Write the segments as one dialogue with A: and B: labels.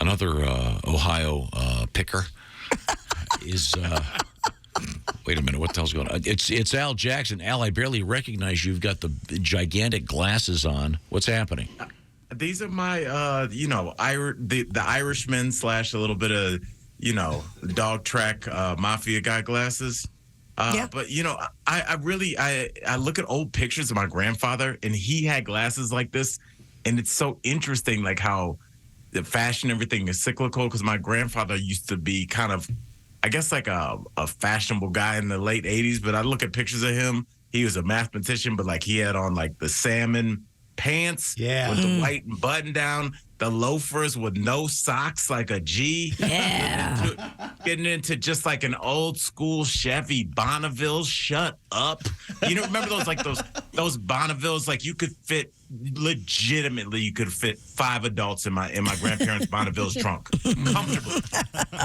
A: another Ohio picker, is. Wait a minute, what the hell's going on? It's Al Jackson. Al, I barely recognize you've got the gigantic glasses on. What's happening?
B: These are my, the Irishman / a little bit of, dog track mafia guy glasses. But, I look at old pictures of my grandfather, and he had glasses like this. And it's so interesting, like how the fashion, everything is cyclical, because my grandfather used to be kind of, I guess, like a fashionable guy in the late 80s. But I look at pictures of him. He was a mathematician, but like he had on like the salmon pants with the white button down, the loafers with no socks, like a G.
C: Yeah.
B: Getting into just like an old school Chevy Bonneville. Shut up. Remember those Bonnevilles, like you could fit legitimately, you could fit 5 adults in my grandparents' Bonneville's trunk. Comfortably.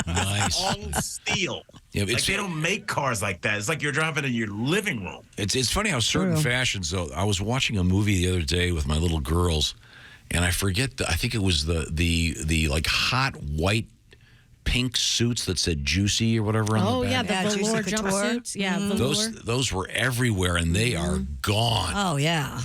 A: Nice.
B: All steel.
A: Yeah,
B: like they don't make cars like that. It's like you're driving in your living room.
A: It's funny how certain fashions, though. I was watching a movie the other day with my little girls, and I forget. I think it was the like hot white pink suits that said "Juicy" or whatever on the back.
C: The velour jumpsuits. Yeah,
A: those were everywhere, and they are gone.
C: Oh yeah.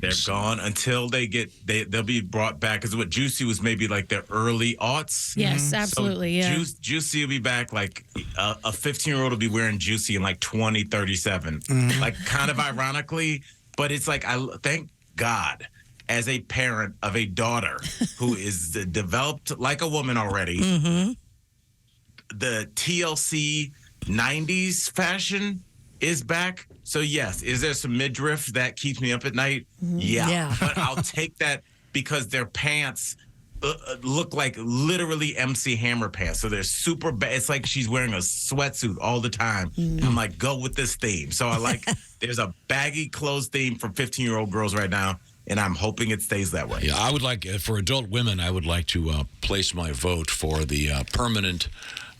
B: They're gone until they'll be brought back. Because what Juicy was maybe like the early aughts.
D: Yes, absolutely.
B: So
D: yeah.
B: Juicy will be back. Like a 15-year-old will be wearing Juicy in like 2037. Like kind of ironically, but it's like thank God, as a parent of a daughter who is developed like a woman already, the TLC 90s fashion is back. So, yes, is there some midriff that keeps me up at night? Yeah. But I'll take that because their pants look like literally MC Hammer pants. So they're super bad. It's like she's wearing a sweatsuit all the time. I'm like, go with this theme. So I like, there's a baggy clothes theme for 15-year-old girls right now, and I'm hoping it stays that way.
A: Yeah, I would like, for adult women, I would like to place my vote for the permanent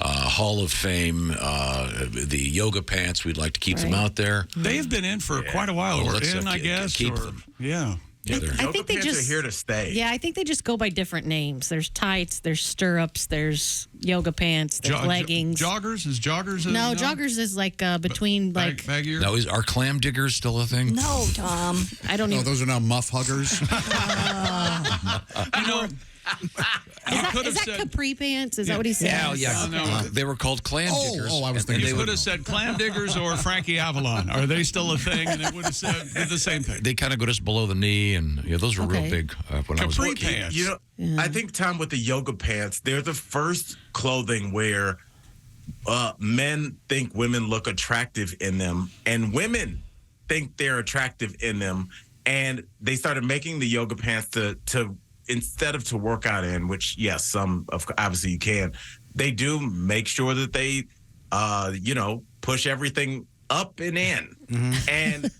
A: Hall of Fame, the yoga pants. We'd like to keep them out there.
E: They've been in for quite a while.
A: Well,
E: Or
A: let's
E: in, I guess.
A: keep
E: or,
A: them.
E: Yeah.
A: Yeah,
D: I think they
B: pants
D: just
B: are here to stay.
D: Yeah, I think they just go by different names. There's tights, there's stirrups, there's yoga pants, there's leggings.
E: Joggers? Is joggers?
D: No, joggers is like between like.
E: Baggier?
A: Now, are clam diggers still a thing?
C: No, Tom.
D: I don't
F: No,
D: even.
F: those are now muff huggers.
D: Is that capri pants? Is that what he said?
A: Yeah.
E: No.
A: They were called clam diggers.
F: I was thinking.
E: You could have said clam diggers or Frankie Avalon. Are they still a thing? And it would have said the same thing.
A: They kind of go just below the knee, and those were real big when I was
E: Capri
A: a kid.
E: pants.
B: I think, Tom, with the yoga pants, they're the first clothing where men think women look attractive in them, and women think they're attractive in them. And they started making the yoga pants to instead of to work out in, which, yes, some obviously you can. They do make sure that they, push everything up and in, and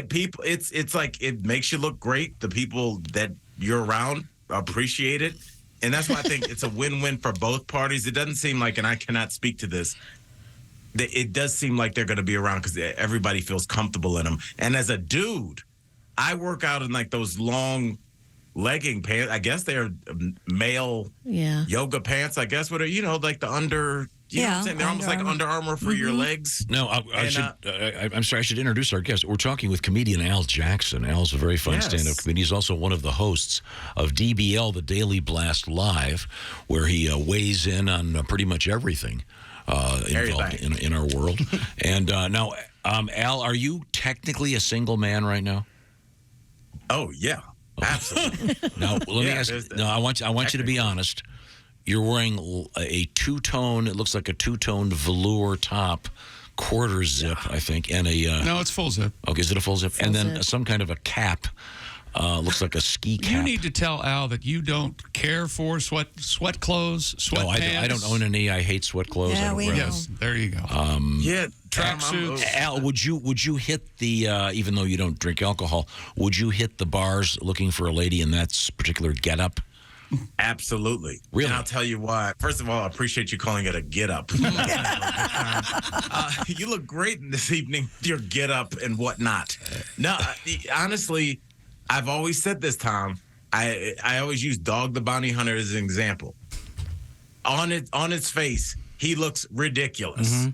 B: people, it's like it makes you look great. The people that you're around appreciate it, and that's why I think it's a win-win for both parties. It doesn't seem like, and I cannot speak to this, it does seem like they're going to be around because everybody feels comfortable in them. And as a dude, I work out in like those long legging pants. I guess they're male yoga pants. I guess what are like the under. You know what I'm saying? They're almost like Under Armour for your legs.
A: No, I'm sorry. I should introduce our guest. We're talking with comedian Al Jackson. Al's a very fun stand-up comedian. He's also one of the hosts of DBL, the Daily Blast Live, where he weighs in on pretty much everything involved in our world. And now, Al, are you technically a single man right now?
B: Oh, yeah. Absolutely.
A: Now, let me ask. No, I want you to be honest. You're wearing a two-tone. It looks like a two-tone velour top, quarter zip, I think, and a.
E: No, it's full zip.
A: Okay, is it a full zip? And then some kind of a cap. Looks like a ski cap.
E: You need to tell Al that you don't care for sweat clothes, sweatpants.
A: No, I don't own any. I hate sweat clothes.
C: Yeah, we know.
E: Yes, there you go.
B: Tracksuits.
A: Al, would you hit the even though you don't drink alcohol, would you hit the bars looking for a lady in that particular getup?
B: Absolutely.
A: Really?
B: And I'll tell you why. First of all, I appreciate you calling it a get-up. You look great this evening, your get-up and whatnot. No, honestly, I've always said this, Tom. I always use Dog the Bounty Hunter as an example. on its face, he looks ridiculous.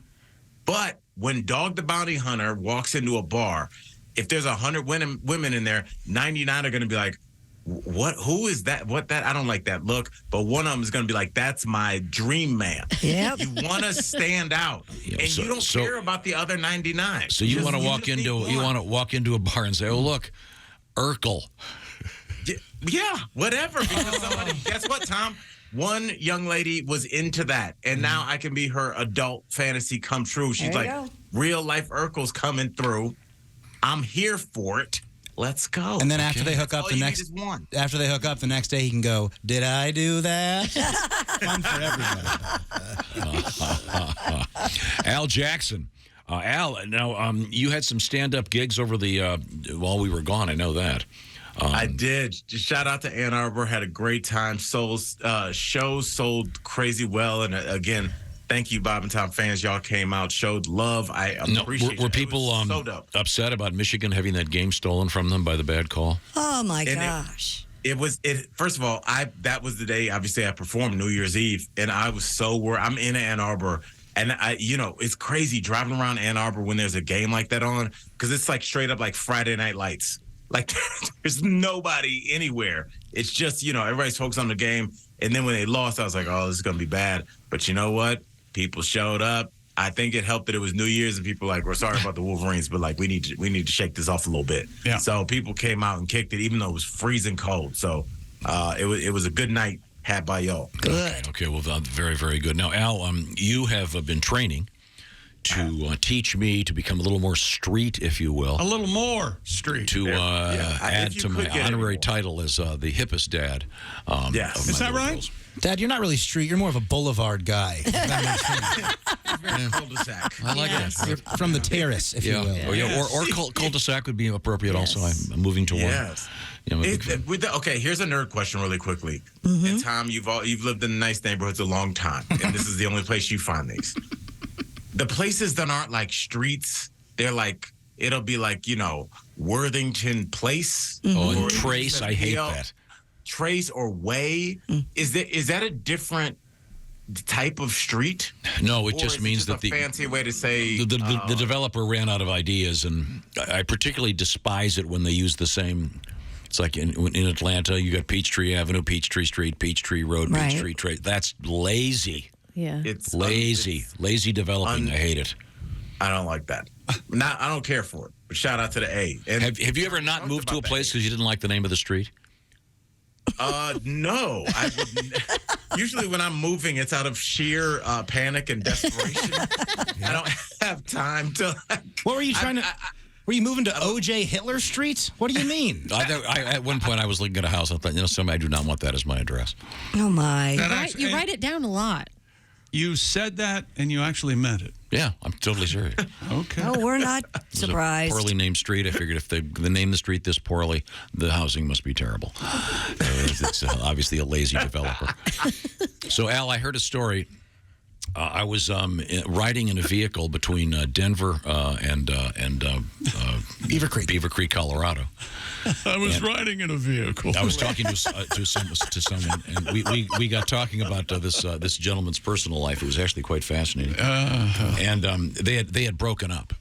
B: But when Dog the Bounty Hunter walks into a bar, if there's 100 women in there, 99 are going to be like, what? Who is that? What that? I don't like that look. But one of them is going to be like, that's my dream man.
C: Yep.
B: You want to stand out, and you don't care about the other 99.
A: So you want to walk into a bar and say, "Oh, look, Urkel."
B: Yeah, whatever. Because somebody, guess what, Tom? One young lady was into that, and now I can be her adult fantasy come true. She's like, real life Urkel's coming through. I'm here for it. Let's go.
F: And then after they hook up the next day, he can go, "Did I do that?" Fun for everybody.
A: Al Jackson. Al, now you had some stand-up gigs over the while we were gone. I know that.
B: I did. Just shout out to Ann Arbor. Had a great time. Shows sold crazy well. And again, thank you, Bob and Tom fans. Y'all came out, showed love. I appreciate it.
A: Were people upset about Michigan having that game stolen from them by the bad call?
C: Oh, my gosh.
B: It was first of all, that was the day, obviously, I performed New Year's Eve, and I was so worried. I'm in Ann Arbor, and it's crazy driving around Ann Arbor when there's a game like that on, because it's like straight up like Friday Night Lights. Like, there's nobody anywhere. It's just, everybody's focused on the game. And then when they lost, I was like, oh, this is going to be bad. But you know what? People showed up. I think it helped that it was New Year's and people were like, we're sorry about the Wolverines, but like we need to shake this off a little bit.
E: Yeah.
B: So people came out and kicked it, even though it was freezing cold. So it was a good night had by y'all.
C: Good.
A: Okay, well, very, very good. Now, Al, you have been training to teach me to become a little more street, if you will.
E: A little more street.
A: To add to my honorary title as the hippest dad.
B: Yes.
E: Is that right?
A: Girls.
F: Dad, you're not really street. You're more of a boulevard guy.
B: Cul-de-sac.
A: I like that.
F: You're from the terrace, if you will.
A: Or cul-de-sac would be appropriate also. I'm moving to one.
B: Yes. Okay, here's a nerd question really quickly. And Tom, you've lived in nice neighborhoods a long time, and this is the only place you find these. The places that aren't like streets, they're like, it'll be like, Worthington Place.
A: Oh, and Trace, I hate that.
B: Trace or Way. Is that a different type of street?
A: No, it just means that
B: the fancy way to say
A: the developer ran out of ideas, and I particularly despise it when they use the same. It's like in Atlanta, you got Peachtree Avenue, Peachtree Street, Peachtree Road, Peachtree Trace. That's lazy.
D: Yeah.
B: It's
A: lazy developing. I hate it.
B: I don't like that. I don't care for it. But shout out to the A. And
A: have you ever not moved to a place because you didn't like the name of the street?
B: No. I wouldn't. Usually when I'm moving, it's out of sheer panic and desperation. I don't have time to.
F: What were you trying to? Were you moving to O.J. Hitler Street? What do you mean?
A: At one point, I was looking at a house. I thought, I do not want that as my address.
C: Oh, my.
D: You write it down a lot.
E: You said that, and you actually meant it.
A: Yeah, I'm totally serious.
E: Okay.
C: No, we're not surprised.
A: Poorly named street. I figured if they name the street this poorly, the housing must be terrible. It's obviously a lazy developer. So, Al, I heard a story. I was riding in a vehicle between Denver and
F: Beaver Creek,
A: Colorado.
E: I was riding in a vehicle.
A: I was talking to someone, and we got talking about this gentleman's personal life. It was actually quite fascinating. And they had broken up,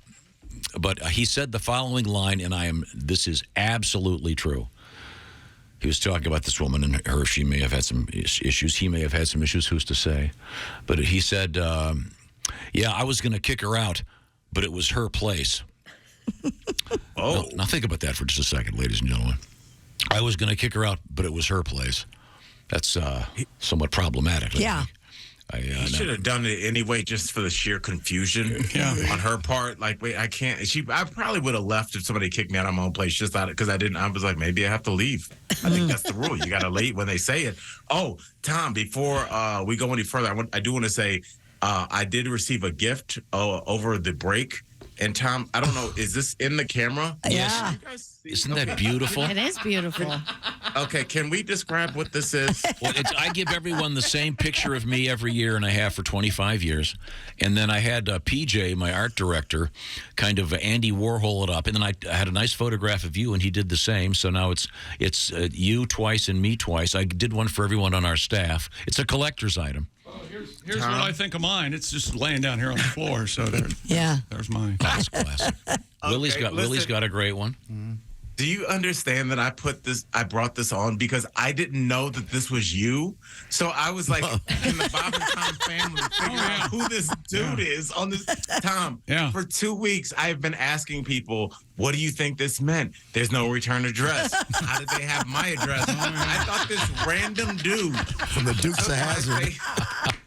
A: but he said the following line, and this is absolutely true. He was talking about this woman and her. She may have had some issues. He may have had some issues. Who's to say? But he said, "Yeah, I was going to kick her out, but it was her place." Now think about that for just a second, ladies and gentlemen. I was going to kick her out, but it was her place. That's somewhat problematic.
C: Yeah.
B: He should have done it anyway, just for the sheer confusion on her part. Like, wait, I can't. I probably would have left if somebody kicked me out of my own place just out because I didn't. I was like, maybe I have to leave. I think that's the rule. You got to leave when they say it. Oh, Tom, before we go any further, I do want to say I did receive a gift over the break. And Tom, I don't know, is this in the camera?
C: Yeah.
A: Isn't that beautiful?
D: It is beautiful.
B: Okay, can we describe what this is?
A: Well, I give everyone the same picture of me every year, and I have for 25 years. And then I had PJ, my art director, kind of Andy Warhol it up. And then I had a nice photograph of you, and he did the same. So now it's you twice and me twice. I did one for everyone on our staff. It's a collector's item.
E: Here's what I think of mine. It's just laying down here on the floor. So there's mine.
A: That's classic. Willie's
B: listen.
A: got a great one.
B: Do you understand that I brought this on because I didn't know that this was you? So I was like in the Bob and Tom family figuring out who this dude is on this. Tom, for 2 weeks, I've been asking people, what do you think this meant? There's no return address. How did they have my address? I thought this random dude
G: from the Dukes of Hazzard.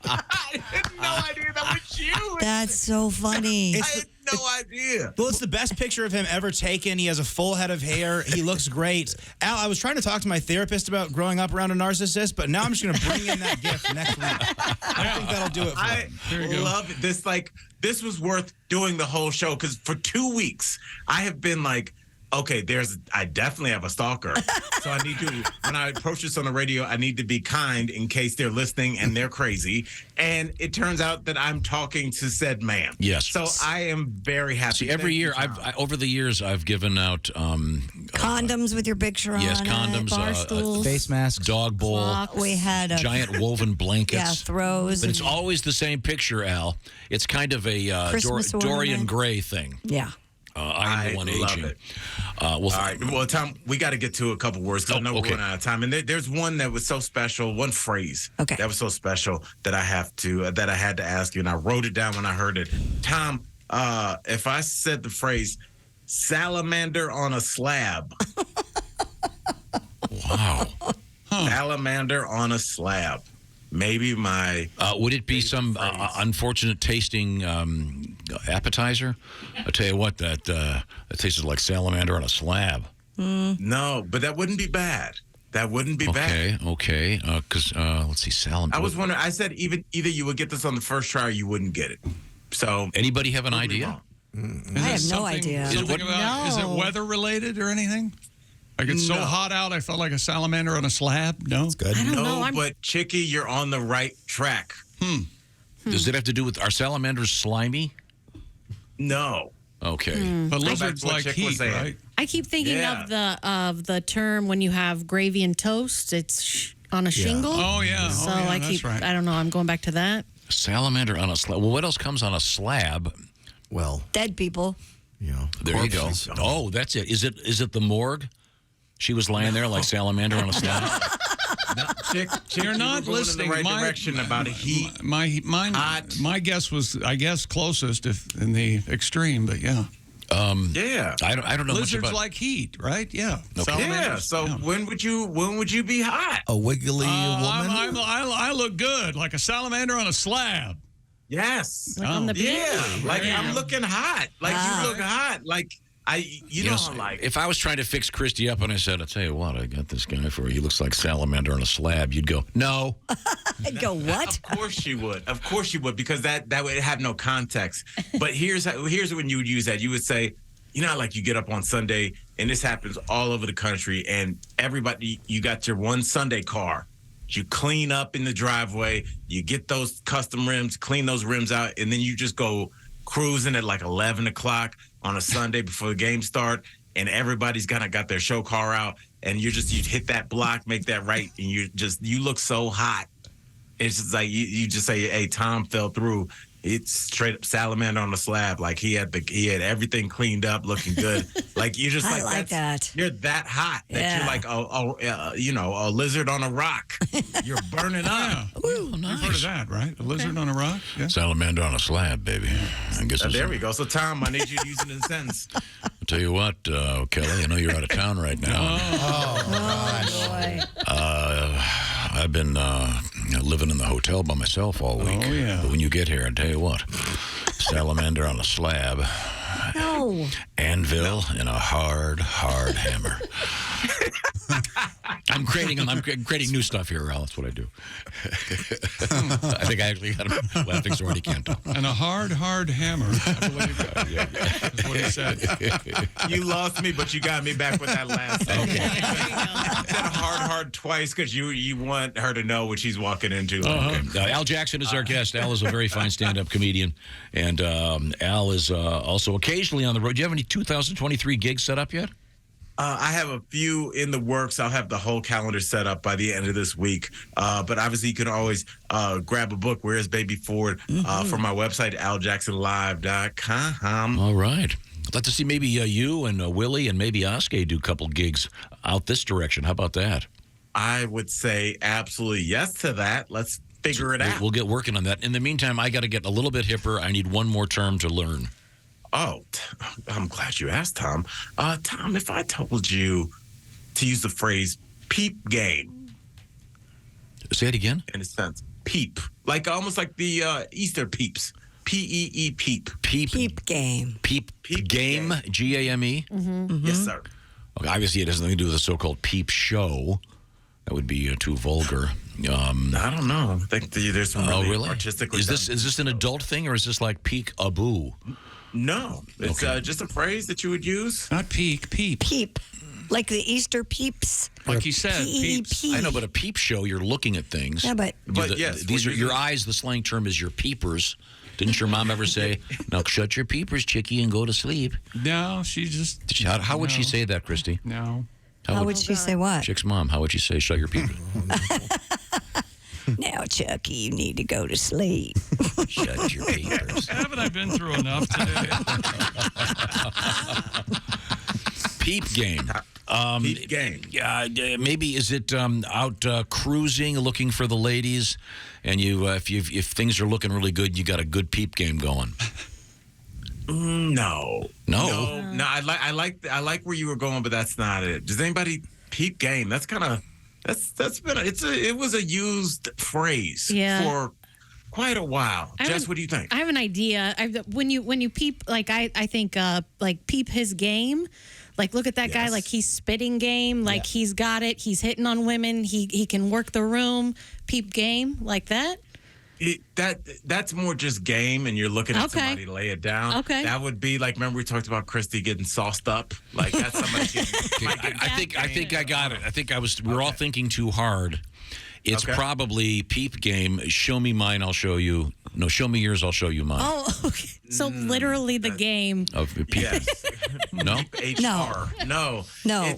B: I had no idea that was you.
C: That's so funny.
B: I had no idea.
F: Well, it's the best picture of him ever taken. He has a full head of hair. He looks great. Al, I was trying to talk to my therapist about growing up around a narcissist, but now I'm just going to bring in that gift next week. I think that'll do it for him.
B: I love it. This was worth doing the whole show because for 2 weeks I have been like, okay, I definitely have a stalker. So I need to, when I approach this on the radio, I need to be kind in case they're listening and they're crazy. And it turns out that I'm talking to said man.
A: Yes.
B: So I am very happy.
A: See, every year, over the years, I've given out
C: Condoms with your picture on it.
A: Yes, condoms,
C: Bar stools.
F: Face masks.
A: dog bowl,
C: We had a
A: giant woven blankets.
C: throws.
A: But it's always the same picture, Al. It's kind of a
C: Christmas
A: Dorian
C: ornament.
A: Gray thing.
C: Yeah.
A: I'm the one
B: love
A: aging.
B: it.
A: All
B: right. Well, Tom, we got to get to a couple words because I know we're
A: okay.
B: running out of time. And there's one that was so special, one phrase that was so special that I had to ask you, and I wrote it down when I heard it. Tom, if I said the phrase "salamander on a slab,"
A: wow,
B: salamander on a slab. Maybe my
A: would it be some unfortunate tasting appetizer? I tell you what, that tasted like salamander on a slab.
B: No, but that wouldn't be bad. That wouldn't be bad.
A: Okay. Because let's see, salamander.
B: I was wondering. I said either you would get this on the first try or you wouldn't get it. So
A: anybody have an idea?
C: I have no idea.
E: Is it weather related or anything? Like it's so hot out, I felt like a salamander on a slab. No, it's
G: good.
D: I don't know.
B: But Chicky, you're on the right track.
A: Does it have to do with, are salamanders slimy?
B: No.
A: Okay.
E: But
B: Go back
E: lizards
B: to what
E: like
B: Chick was
E: heat,
B: saying.
E: right?
D: I keep thinking of the term when you have gravy and toast. It's on a shingle.
E: Oh yeah.
D: So
E: oh, yeah,
D: I
E: that's
D: keep.
E: right.
D: I don't know. I'm going back to that.
A: Salamander on a slab. Well, what else comes on a slab?
G: Well,
C: Dead people.
A: There you go.
G: corpses.
A: Oh, that's it. Is it the morgue? She was laying there like salamander on a slab.
B: Chick,
E: You're not listening.
B: in the right direction about heat.
E: My guess was, I guess, closest in the extreme, but yeah.
B: Yeah.
A: I don't know much
E: Lizards
A: about.
E: like heat, right? Yeah.
A: Okay.
B: Yeah. So when would you be hot?
G: a wiggly woman.
E: I look good, like a salamander on a slab.
B: Yes.
D: Like on the beach.
B: Yeah. Like
E: Yeah.
B: I'm looking hot. Like you look hot. Like you know, like
A: if I was trying to fix Christy up and I said, "I'll tell you what, I got this guy for you. He looks like salamander on a slab," you'd go, "No."
C: I'd go, what?
B: Of course you would. Of course you would, because that would have no context. But here's when you would use that. You would say, you know, like you get up on Sunday, and this happens all over the country, and everybody, you got your one Sunday car. You clean up in the driveway, you get those custom rims, clean those rims out, and then you just go cruising at like 11 o'clock on a Sunday before the game start, and everybody's got their show car out, and you hit that block, make that right, and you look so hot. It's just like you just say, "Hey, Tom fell through." It's straight up salamander on the slab. Like he had everything cleaned up, looking good. Like you just
C: I like that.
B: You're that hot that
C: Yeah.
B: you're like a lizard on a rock. You're burning up.
A: Ooh, nice.
E: You've heard of that, right? A lizard on a rock? Yeah.
A: Salamander on a slab, baby. I guess
B: There we go. So Tom, I need you to use it in a sentence.
A: I'll tell you what, Kelly. I know you're out of town right now.
C: Oh, boy.
A: I've been living in the hotel by myself all week.
E: Oh, yeah.
A: But when you get here, I tell you what, salamander on a slab,
C: No.
A: anvil, and a hard hammer. I'm creating new stuff here, Al. That's what I do. I think I actually got him laughing so hard he can't talk.
E: And a hard hammer. I believe that's what he said.
B: You lost me, but you got me back with that last thing. You said hard twice because you want her to know what she's walking into.
A: Al Jackson is our guest. Al is a very fine stand-up comedian, and Al is also occasionally on the road. Do you have any 2023 gigs set up yet?
B: I have a few in the works. I'll have the whole calendar set up by the end of this week. But obviously, you can always grab a book, Where is Baby Ford, from my website, aljacksonlive.com.
A: All right. I'd like to see maybe you and Willie and maybe Oskay do a couple gigs out this direction. How about that?
B: I would say absolutely yes to that. Let's figure it out.
A: We'll get working on that. In the meantime, I got to get a little bit hipper. I need one more term to learn.
B: Oh, I'm glad you asked, Tom. Tom, if I told you to use the phrase peep game,
A: Say it again.
B: in a sense, peep, like almost like the Easter peeps, P-E-E, peep.
C: Peep game.
A: Peep
B: Peep
A: game,
B: game.
A: G-A-M-E.
B: Yes, sir.
A: Okay, obviously, it has nothing to do with the so-called peep show. That would be too vulgar.
B: I don't know. I think there's some really artistically
A: Is this an adult thing, or is this like peek-a-boo?
B: No, it's just a phrase that you would use.
E: Not peep.
C: Peep. Like the Easter peeps.
E: Like he said, peeps.
C: P-E-P.
A: I know, but a peep show, you're looking at things.
C: Yeah, but
B: Yes,
A: these
B: we're
A: are your
B: using-
A: eyes. The slang term is your peepers. Didn't your mom ever say, "Now shut your peepers, chickie, and go to sleep"?
E: No, she just.
A: How would she say that, Christy?
E: No.
C: how would she say what?
A: Chick's mom? How would she say, "Shut your peepers"?
C: Now, Chucky, you need to go to sleep.
A: Shut your peepers.
E: Haven't I been through enough today?
A: Peep game.
B: Peep game.
A: Yeah, maybe is it out cruising, looking for the ladies, and if things are looking really good, you got a good peep game going.
B: No.
A: No?
B: I like where you were going, but that's not it. Does anybody peep game? That's kind of it was a used phrase for quite a while. Jess, what do you think?
D: I have an idea. When you peep, like I think like peep his game. Like, look at that guy.
B: Yes.
D: Like, he's spitting game. Like, he's got it. He's hitting on women. He can work the room. Peep game. Like that.
B: That's more just game, and you're looking at
D: Okay.
B: somebody lay it down.
D: Okay.
B: That would be like, remember we talked about Christy getting sauced up? Like, that's somebody getting...
A: I think I got it. I think we're all thinking too hard. It's probably peep game. Show me mine, I'll show you. No, show me yours, I'll show you mine.
D: Oh, okay. So literally the game.
A: Of peep.
B: Yes.
A: No?
B: HR. No.
C: No.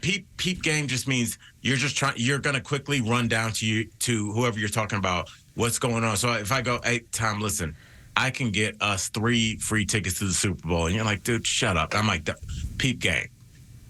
B: Peep game just means you're going to quickly run down to whoever you're talking about what's going on. So if I go, hey, Tom, listen, I can get us 3 free tickets to the Super Bowl. And you're like, dude, shut up. I'm like, peep game.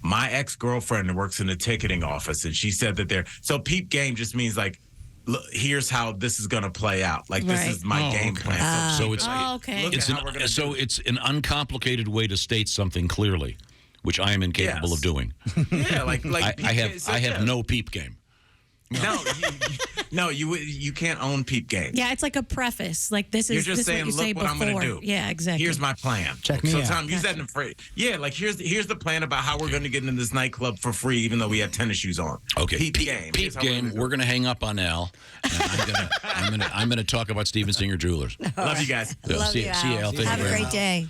B: My ex-girlfriend works in the ticketing office, and she said that so peep game just means like, look, here's how this is going to play out. Like, this is my game plan.
A: So it's
D: okay.
B: look
A: it's
B: at how we're gonna do it.
A: it's an uncomplicated way to state something clearly, which I am incapable
B: Yes.
A: of doing.
B: Yeah, like
A: I have no peep game.
B: No, you can't own peep game.
D: Yeah, it's like a preface. Like this
B: You're
D: is
B: just
D: this
B: saying,
D: is what you
B: look
D: say
B: what I'm
D: before.
B: going to do.
D: Yeah, exactly.
B: Here's my plan.
F: Check me
B: so,
F: out.
B: Tom, use that in a phrase. Yeah, like here's the plan about how we're going to get into this nightclub for free, even though we have tennis shoes on.
A: Okay,
B: Peep game.
A: Peep
B: Here's how
A: game.
B: gonna do
A: We're going to hang up on Al. And I'm going to talk about Steven Singer Jewelers.
B: it. Love you guys.
A: Yeah,
C: Love
A: see
C: you,
A: see you, Al.
C: Al.
A: Thank you
C: Have a
A: very
C: great
A: much.
C: day.